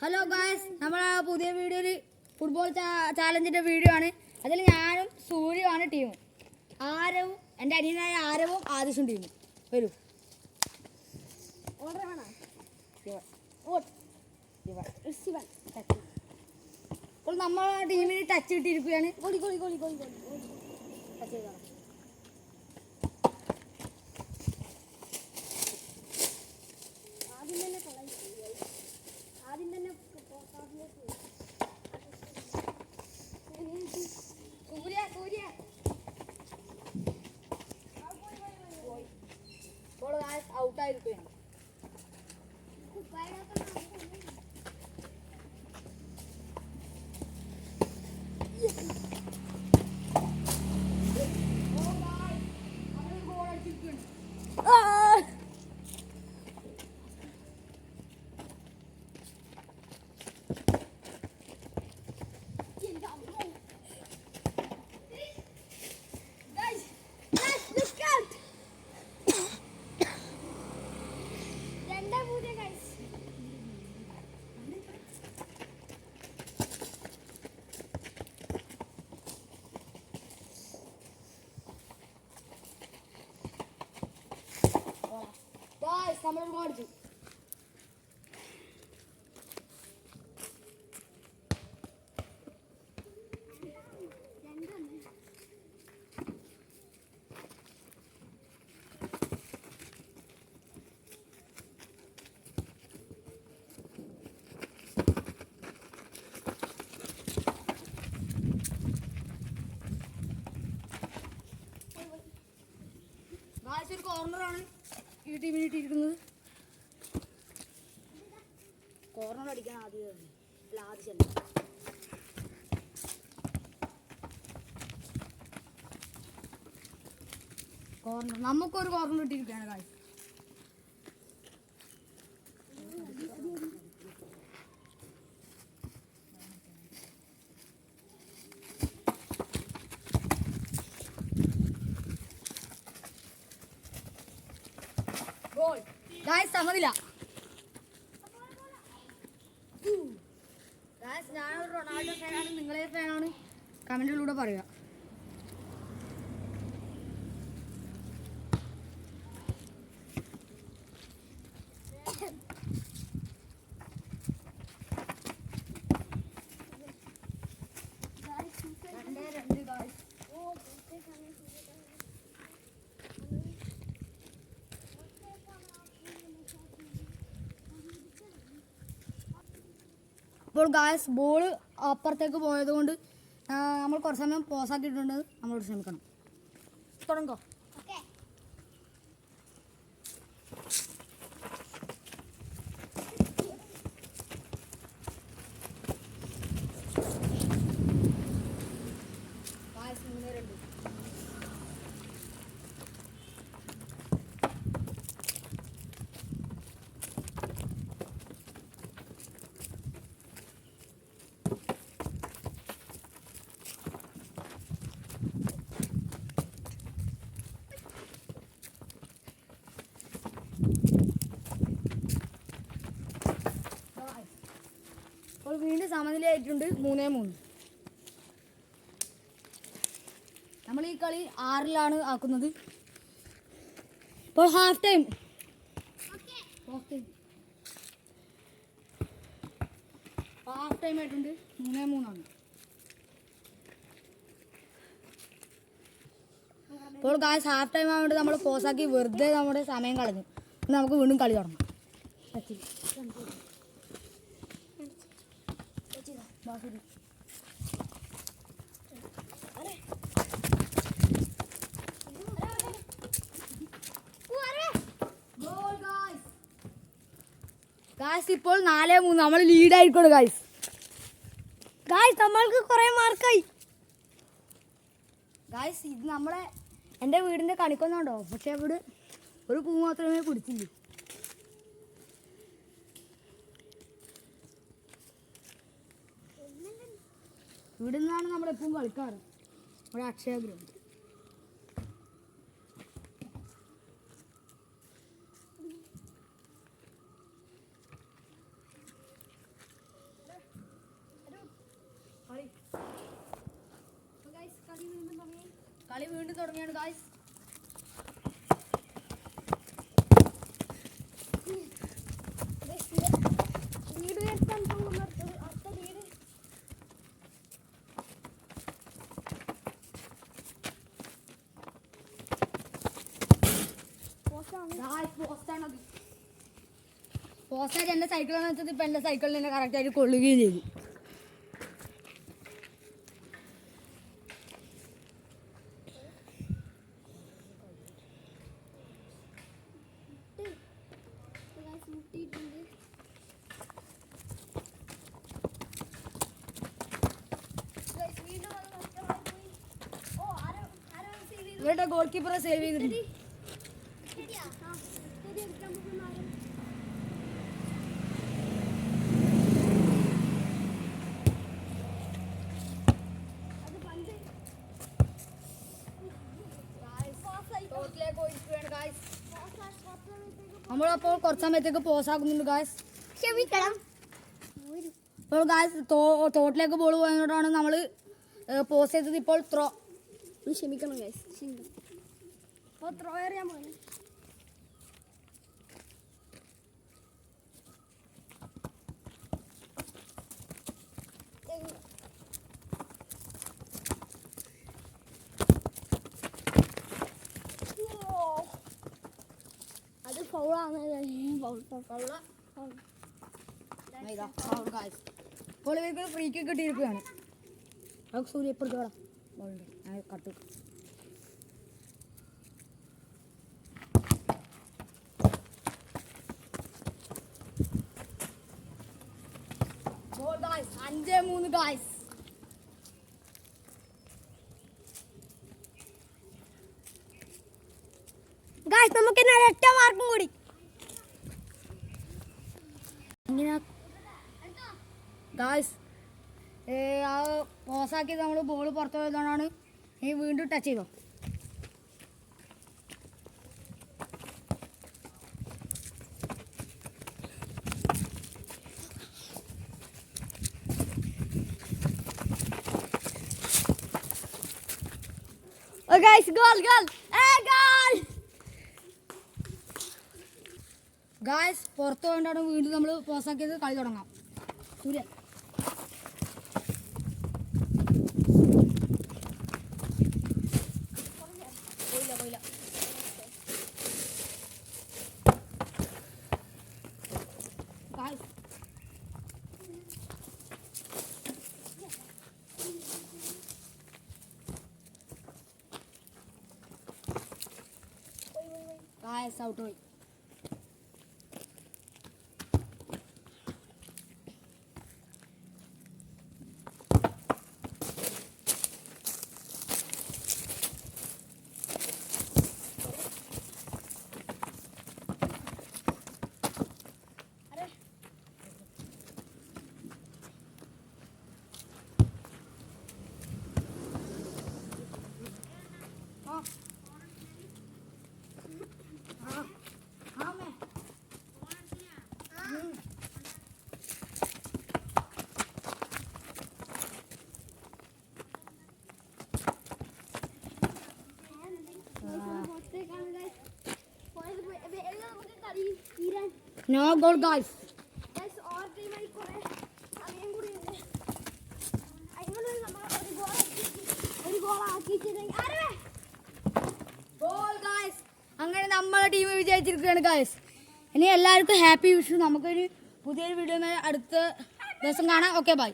Hello guys, നമ്മളെ പുതിയ വീഡിയോയിൽ ഫുട്ബോൾ ചാലഞ്ചിൻ്റെ വീഡിയോ ആണ്. അതിൽ ഞാനും സൂര്യയുമാണ് ടീം. ആരവും എൻ്റെ അനിയനായ ആരവും ആദിഷും ടീം. വരൂ. ഇപ്പോൾ നമ്മൾ ടീമിന് ടച്ച് കിട്ടിയിരിക്കുകയാണ്. ടച്ച് ചെയ്തോ. ഔട്ടായിരിക്കുകയാണ്. നമ്മൾ കാണിച്ചു. ഒരു കോർണറാണ് ഈ ടീമിന് ഇട്ടിരിക്കുന്നത്. കോർണർ അടിക്കാൻ ആദ്യം കോർണർ നമുക്കൊരു കോർണർ ഇട്ടിരിക്കുകയാണ് കാര്യം. സമനില. ഞാനൊരു റൊണാൾഡോ ഫാനാണ്, നിങ്ങളെ ഫാനാണ്, കമന്റിലൂടെ പറയുക. ഇപ്പോൾ ഗായ്സ് ബോൾ അപ്പുറത്തേക്ക് പോയതുകൊണ്ട് നമ്മൾ കുറച്ച് സമയം പോസാക്കിയിട്ടുണ്ട്. നമ്മളോട് ക്ഷമിക്കണം. തുടങ്ങോ. അപ്പോൾ വീണ്ടും സമനിലയായിട്ടുണ്ട് 3-3. നമ്മൾ ഈ കളി 6-ലാണ് ആക്കുന്നത്. ഇപ്പോൾ ഹാഫ് ടൈം ആയിട്ടുണ്ട്. 3-3 ഇപ്പോൾ ഗായ്സ് ഹാഫ് ടൈം ആയതുകൊണ്ട് നമ്മൾ പോസാക്കി വെറുതെ നമ്മുടെ സമയം കളഞ്ഞു. നമുക്ക് വീണ്ടും കളി തുടങ്ങാം. ഗായ്സ് ഇപ്പോൾ 4-3 നമ്മൾ ലീഡായിരിക്കണം. ഗായ്സ് നമ്മൾക്ക് കുറേ മാർക്കായി. ഗായ്സ് ഇത് നമ്മളെ എൻ്റെ വീടിൻ്റെ കണിക്കൊന്നുണ്ടോ, പക്ഷെ അവിടെ ഒരു പൂ മാത്രമേ പിടിച്ചില്ല. ഇവിടെ നിന്നാണ് നമ്മളെപ്പോഴും കളിക്കാറ്, ഇവിടെ അക്ഷയ ഗ്രൗണ്ട്. കളി വീണ്ടും തുടങ്ങിയാണ് ഗായ്സ്. പോസ്റ്റായിട്ട് എൻ്റെ സൈക്കിളെന്ന് വെച്ചത് ഇപ്പം എൻ്റെ സൈക്കിളിൽ തന്നെ കറക്റ്റായിട്ട് കൊള്ളുകയും ചെയ്തു. ഇവരുടെ ഗോൾ കീപ്പറെ സേവ് ചെയ്തിട്ടുണ്ട്. നമ്മളപ്പോൾ കുറച്ച് സമയത്തേക്ക് പോസാക്കുന്നുണ്ട് ഗായ്സ്. ക്ഷമിക്കണം. ഇപ്പോൾ ഗായ്സ് തോട്ടിലേക്ക് ബോൾ പോയതുകൊണ്ടാണ് നമ്മൾ പോസ് ചെയ്തത്. ഇപ്പോൾ ത്രോ. ക്ഷമിക്കണം ഗൈസ്. അപ്പോൾ ത്രോ എറിയാൻ പോയി. അത് ഫൗളാണ്. ഇപ്പോൾ ഇവർക്ക് ഫ്രീ കിക്ക് കിട്ടിയിരിക്കുകയാണ്. നമുക്ക് സൂര്യ എപ്പോഴത്തെ വേണം ബോളുണ്ട്. ഞാൻ കട്ടു. Goal guys. 5-3 ഗായ്സ്. ഗായ്സ് നമുക്ക് ഒറ്റ മാർക്കും കൂടി. ഗായ്സ് ആ പോസാക്കി നമ്മൾ ബോൾ പുറത്തു പോയതുകൊണ്ടാണ് ഈ വീണ്ടും ടച്ച് ചെയ്തോ. Guys goal goal goal. Guys പുറത്തു പോയതുകൊണ്ടാണ് വീണ്ടും നമ്മൾ പോസാക്കിയത്. കളി തുടങ്ങാം. സൂര്യ ഗായ്സ് ഔട്ട് പോയി. No goal guys. അങ്ങനെ നമ്മളെ ടീം വിജയിച്ചിരിക്കുകയാണ് ഗായ്സ്. ഇനി എല്ലാവർക്കും ഹാപ്പി വിഷു. നമുക്കൊരു പുതിയൊരു വീഡിയോ അടുത്ത ദിവസം കാണാം. Okay bye.